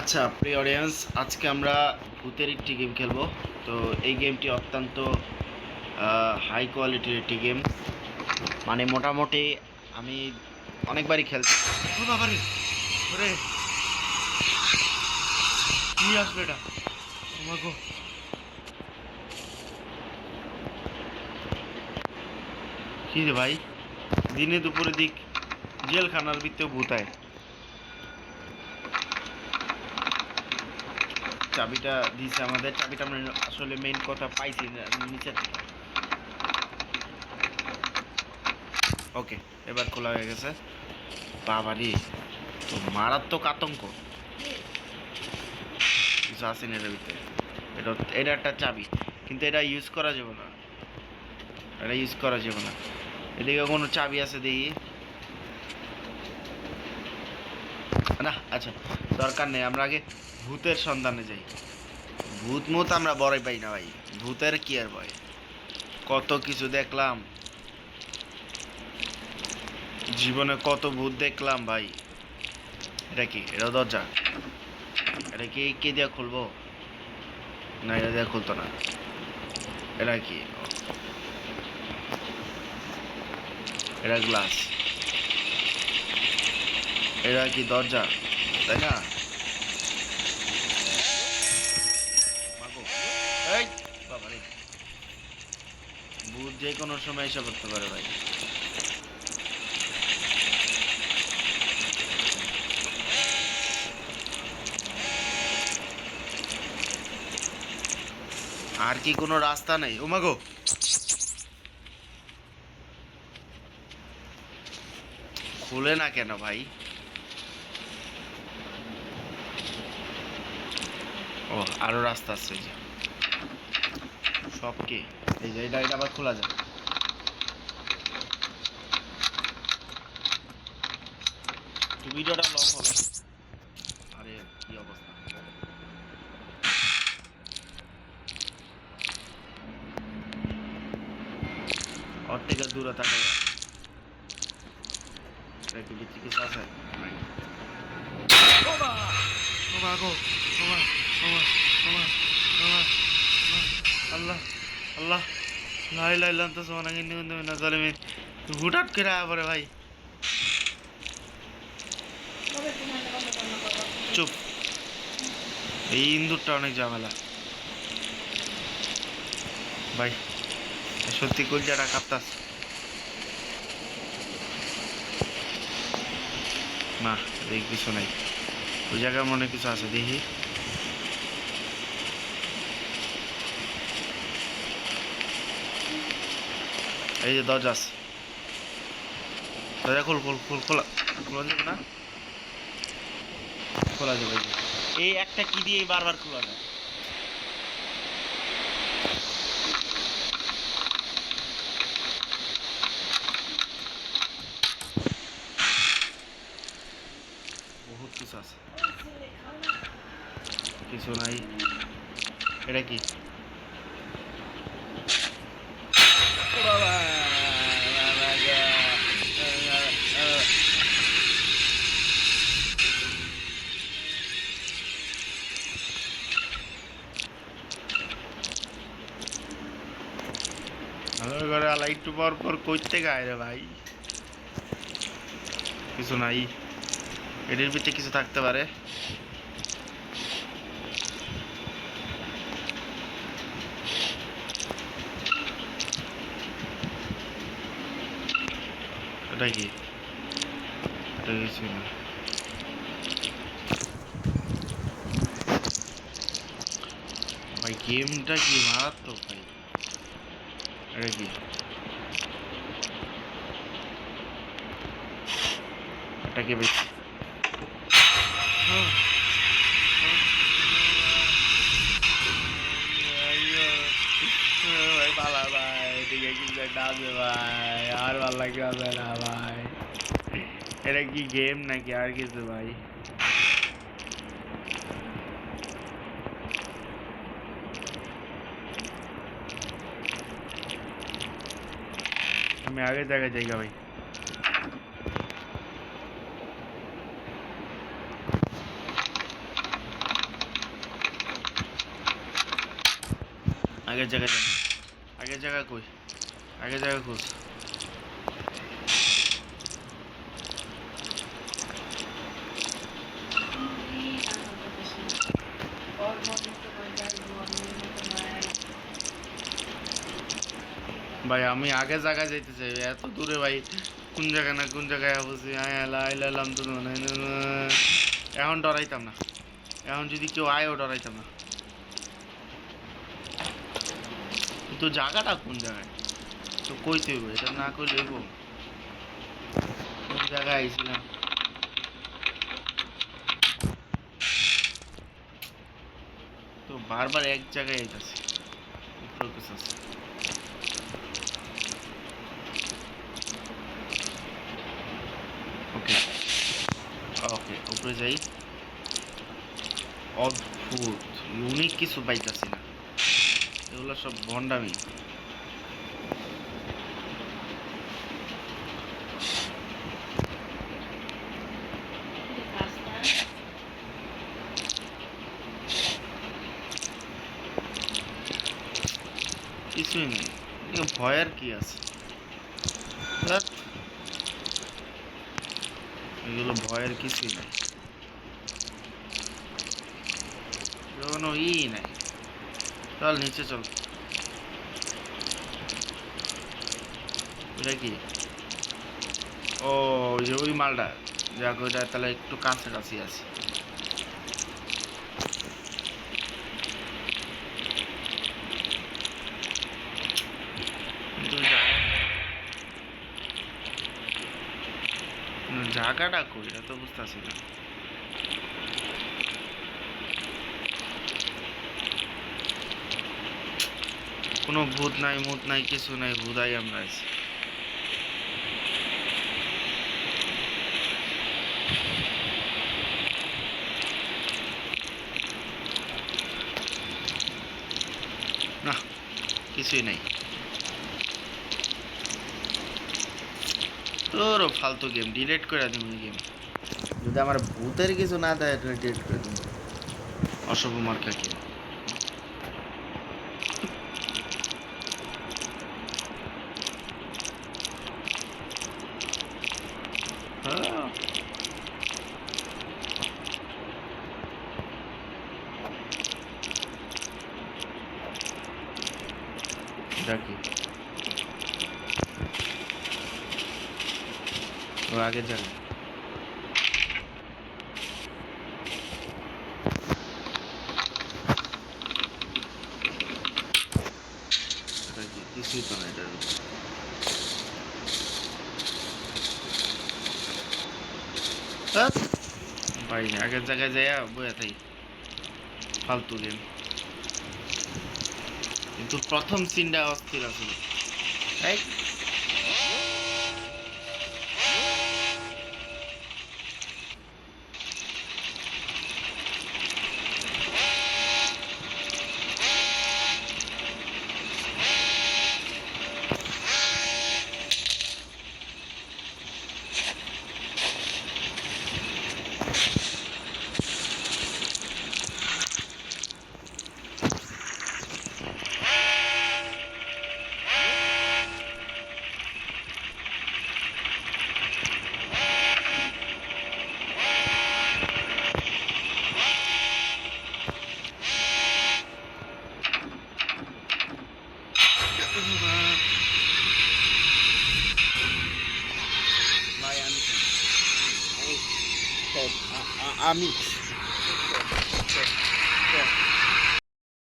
আচ্ছা প্রিয় অডিয়েন্স, আজকে আমরা ভূতের একটি গেম খেলবো। তো এই গেমটি অত্যন্ত হাই কোয়ালিটির একটি গেম, মানে মোটামুটি আমি অনেকবারই খেলছি। ও বাবারে, ওরে কি আসলো এটা? ও মা গো, কি রে ভাই, দিনে দুপুরে দিক জেলখানার ভিতরে ভূতায়। চাবিটা দিছে আমাদের, চাবিটা আমরা আসলে মেইন কথা পাইছি না নিচের থেকে। ওকে, এবার খোলা হয়ে গেছে। বাবারে, তো মারাত্মক আতঙ্ক কিছু আছে না এটার ভিতরে। এটা এটা একটা চাবি, কিন্তু এটা ইউজ করা যাবে না, এটা ইউজ করা যাবে না। এদিকে কোনো চাবি আছে দেখি না। আচ্ছা, দরকার নেই, আমরা আগে ভূতের সন্ধানে যাই। ভূত মুত আমরা বড়ই পাই না ভাই, ভূতের কি আর ভয়। কত কিছু দেখলাম জীবনে, কত ভূত দেখলাম ভাই। এটা কি? এটা দরজা? এটা কি কে দিয়ে খুলবো? না, এটা দিয়ে খুলতো না। এটা কি? এটা গ্লাস। এটা কি দরজা? তাই না? মাগো, এই বাবারে, ভূত যে কোনো সময় এসে পড়তে পারে ভাই। আর কি কোনো রাস্তা নেই? ও মাগো, খুলে না কেন ভাই? ও, আরো রাস্তা আছে এই যে। সব কি? এই যে এটা এটা আবার খোলা যায়। তো ভিডিওটা লং হবে। আরে কি অবস্থা! ওর থেকে দূরে থাকে। এটা কি ভিতরে কিছু আছে? নাই। ওমা! ওমা গো! ওমা! ওমা! ওমা! ওমা! ওমা! আল্লাহ! আল্লাহ! লা ইলাহা ইল্লা আনতা সুবহানাকা ইন্নী কুনতু মিনাজ জালিমিন। হুটহাট করে আয়া পড়ে ভাই। চুপ! এই ইন্দুরটা অনেক ঝামেলা ভাই, সত্যি কলজাটা কাঁপতাছে। না, দেখি কিছু নাই। ওই জায়গায় মনে কিছু আছে, দেখি। এই যে দরজা আছে, দরজা খোল খোল খোল, খোলা খোলা যাবে না? খোলা যাবে। এই একটা কি দিয়ে বারবার খোলা যায়? বহুত কিছু আছে, কিছু নাই। এটা কি? ও বাবা! বাবা গো! আমার ঘরে আলা একটু পর পর কইতে গায় রে ভাই। কিছু নাই, এটির ভিতরে কিছু থাকতে পারে। এটা কি? এটা কিছু না ভাই, গেমটা কি মারাত্মক ভাই। এটা কি? এটা কি ভাই? ভাই পালা ভাই, এদিকে কিছু একটা আছে ভাই, আর ভালো লাগবে না ভাই। এটা কি গেম নাকি আর কিছু ভাই? আমি আগে জায়গায় জায়গা ভাই। আগের জায়গায় যান, আগের জায়গা কই, আগের জায়গা খোঁজ। ভাই আমি আগে জায়গায় যাইতে চাই, এত দূরে ভাই, কোন জায়গা না কোন জায়গায় বসে আইলাম তো এখন ডরাইতাম না, এখন যদি কেউ আয়ও ডরাইতাম না। কিন্তু জায়গাটা কোন জায়গায় তো কইতে হইব, এটা না কইলে হইব। কোন জায়গায় আইছিলাম তো বারবার এক জায়গায় আইতাছি। ফোকাস আছে। ওকে ওকে, উপরে যাই। অদ্ভুত ইউনিক কিছু পাইতাছি না, এগুলো সব ভণ্ডামি। কিছুই নেই, ভয়ের কি আছে, ধ্যাৎ, এগুলো ভয়ের কিছুই নাই, কোনো নাই। চল নিচে চল। ওটা কি? ও ওই যে ওই মালটা, যাক ওইটা তাহলে একটু কাছাকাছি আছে। কিন্তু জায়গাটা কই এটা তো বুঝতেছি না। কোনো ভূত নাই, মুত নাই, কিছু নাই, ভূতাই আমরা আছি। না, কিছুই নাই। তোর ফালতু গেম ডিলিট করে দিন। গেম যদি আমার ভূতের কিছু না দেয় ডিলিট করে দিন। অশুভ মার্কা কি? হ্যাঁ ডাকি ও আগে যাবে। এটা কি? কিছুই তো না এটার ভিতরে। ধ্যাৎ, ভাই আগের জায়গায় যাইয়া বইয়া থাই, ফালতু গেম। কিন্তু প্রথম সিনটা অস্থির আছিল। এই ভাই আমি আমি